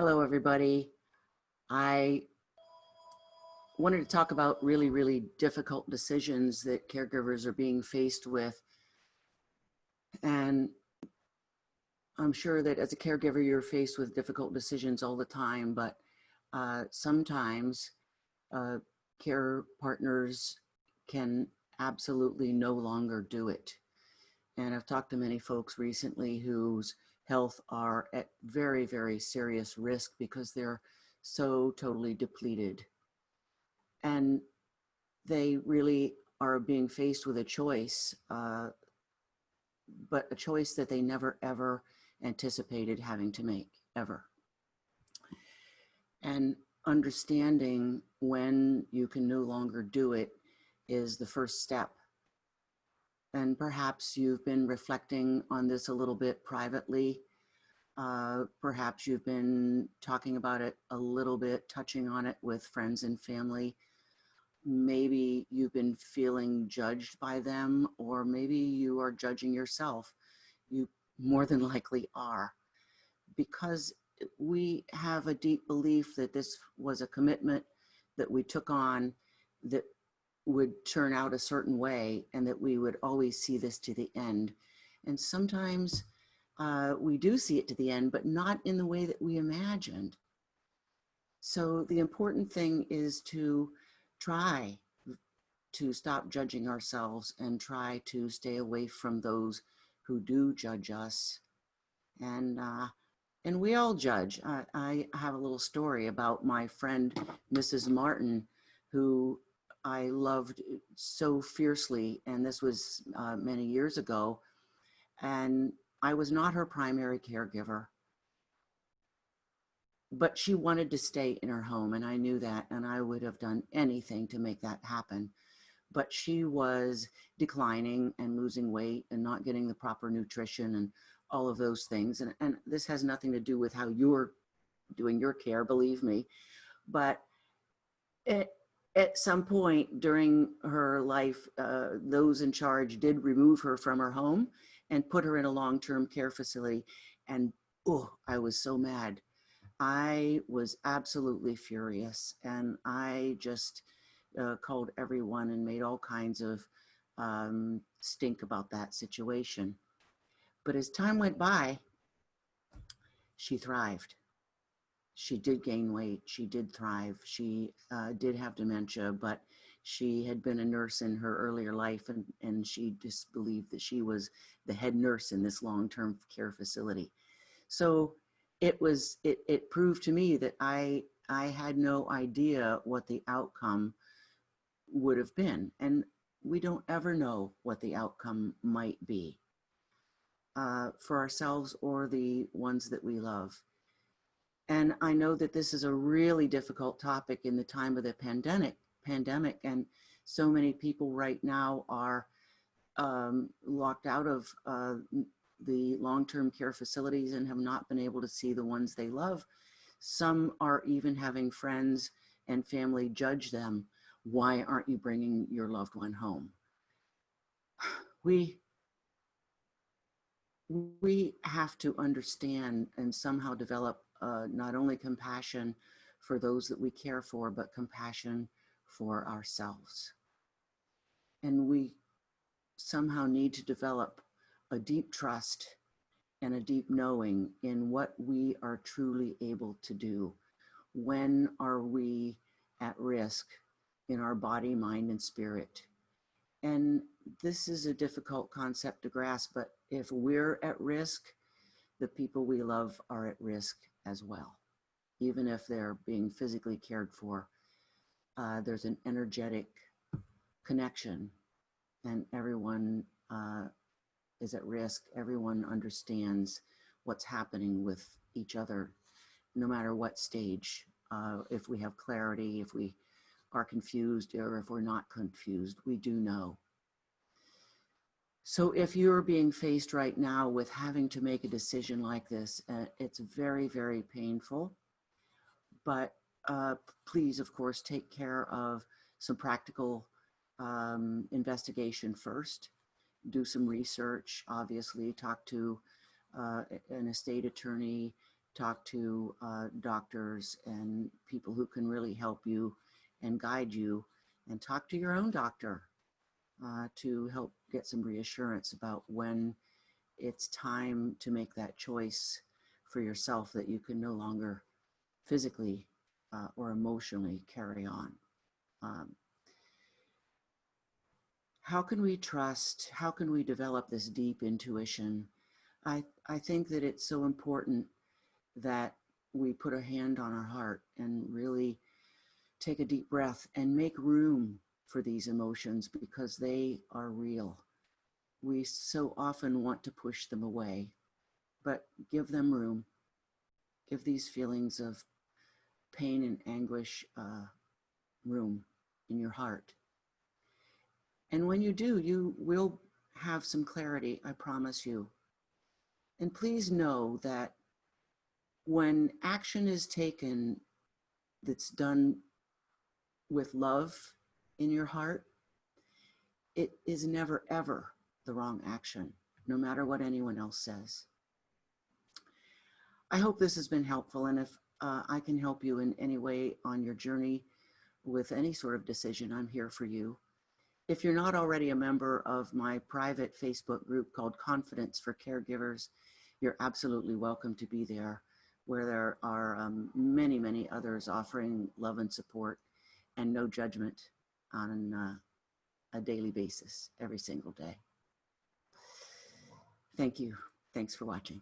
Hello, everybody. I wanted to talk about really, really difficult decisions that caregivers are being faced with. And I'm sure that as a caregiver, you're faced with difficult decisions all the time, but sometimes uh, care partners can absolutely no longer do it. And I've talked to many folks recently whose health are at very, very serious risk because they're so totally depleted. And they really are being faced with a choice, but a choice that they never ever anticipated having to make, ever. And understanding when you can no longer do it is the first step. And perhaps you've been reflecting on this a little bit privately. Perhaps you've been talking about it a little bit, touching on it with friends and family. Maybe you've been feeling judged by them, or maybe you are judging yourself. You more than likely are, because we have a deep belief that this was a commitment that we took on that would turn out a certain way and that we would always see this to the end. And sometimes we do see it to the end, but not in the way that we imagined. So the important thing is to try to stop judging ourselves and try to stay away from those who do judge us. And we all judge. I have a little story about my friend, Mrs. Martin, who I loved so fiercely. And this was many years ago. And I was not her primary caregiver, but she wanted to stay in her home. And I knew that, and I would have done anything to make that happen. But she was declining and losing weight and not getting the proper nutrition and all of those things. And this has nothing to do with how you're doing your care, believe me. But at some point during her life, those in charge did remove her from her home and put her in a long-term care facility. And oh, I was so mad. I was absolutely furious. And I just called everyone and made all kinds of stink about that situation. But as time went by, she thrived. She did gain weight. She did thrive. She did have dementia, but she had been a nurse in her earlier life, and she just believed that she was the head nurse in this long-term care facility. So it proved to me that I had no idea what the outcome would have been. And we don't ever know what the outcome might be for ourselves or the ones that we love. And I know that this is a really difficult topic in the time of the pandemic, and so many people right now are locked out of the long-term care facilities and have not been able to see the ones they love. Some are even having friends and family judge them. Why aren't you bringing your loved one home? We have to understand and somehow develop not only compassion for those that we care for, but compassion for ourselves. And we somehow need to develop a deep trust and a deep knowing in what we are truly able to do. When are we at risk in our body, mind, and spirit? And this is a difficult concept to grasp, but if we're at risk, the people we love are at risk as well. Even if they're being physically cared for, there's an energetic connection, and everyone is at risk. Everyone understands what's happening with each other, no matter what stage. If we have clarity, if we are confused, or if we're not confused, we do know. So if you're being faced right now with having to make a decision like this, it's very, very painful. But please, of course, take care of some practical investigation first. Do some research, obviously, talk to an estate attorney, talk to doctors and people who can really help you and guide you, and talk to your own doctor to help get some reassurance about when it's time to make that choice for yourself that you can no longer physically or emotionally carry on. Um, how can we trust? How can we develop this deep intuition? I think that it's so important that we put a hand on our heart and really take a deep breath and make room for these emotions because they are real. We so often want to push them away, but give them room. Give these feelings of pain and anguish room in your heart. And when you do, you will have some clarity, I promise you. And please know that when action is taken that's done with love in your heart, it is never, ever the wrong action, no matter what anyone else says. I hope this has been helpful. And if I can help you in any way on your journey with any sort of decision, I'm here for you. If you're not already a member of my private Facebook group called Confidence for Caregivers, you're absolutely welcome to be there, where there are many, many others offering love and support and no judgment on a daily basis, every single day. Thank you. Thanks for watching.